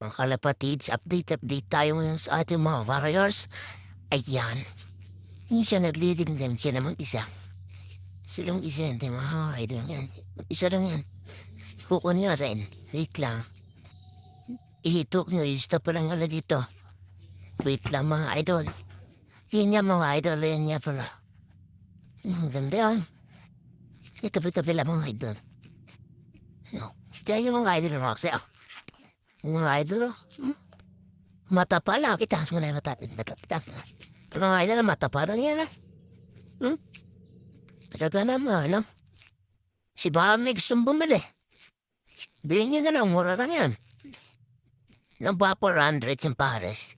Mga kalapatids, update tayo ngayon sa ating mga warriors. Ayan. Minsan naglilingdam siya namang isa. Silang isa yan, mga idol yan. Isa lang yan. Kukunin nyo rin. Wait lang. Ihitok nyo, stop pa lang ala dito. Wait lang mga idol. Yan niya mga idol, yan niya pala. Ang ganda yan. Itabi-tabi lang mga idol. Diyan yung mga idol mga kasi. Mga idol, mata pa lang. Itaas mo na yung mata. Itaas mo na. Mga idol, mata pa lang yan. Talaga naman, no? Si Baka may gustong bumili. Bilhin nyo na lang, mura lang yan. Nang ba 400 yung pares?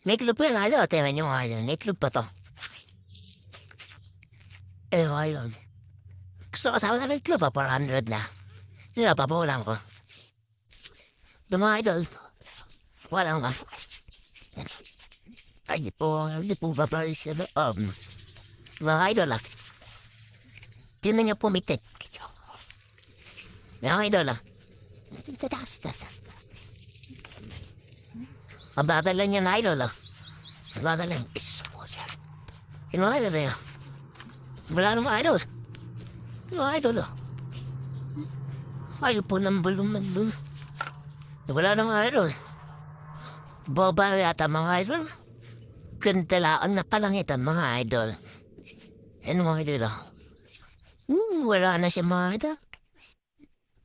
May club yan, idol. Tingnan nyo nga idol. May club pa to. Idol. Gusto kasama na rin club, 400 na. Sila, papawalan ko. Mga idol, wala nga. Ay, di po babay siya. Mga idol, tinan niyo pumitik. Mga idol, ang bagal lang yan, idol. Ang bagal lang. Mga idol, wala naman idol. Mga idol, ayaw po ng bulong. Wala na mga idol. Boba yata mga idol. Gantalaan na palangitan mga idol. Yan mga idol. Wala na siya mga idol.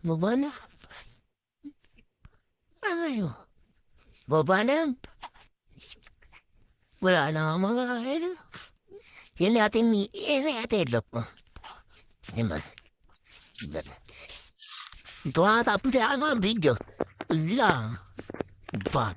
Boba na. Ay, boba na. Wala na mga idol. Yan natin idol po. Diba? Ito nga tapos sa mga video. Lang. Fun.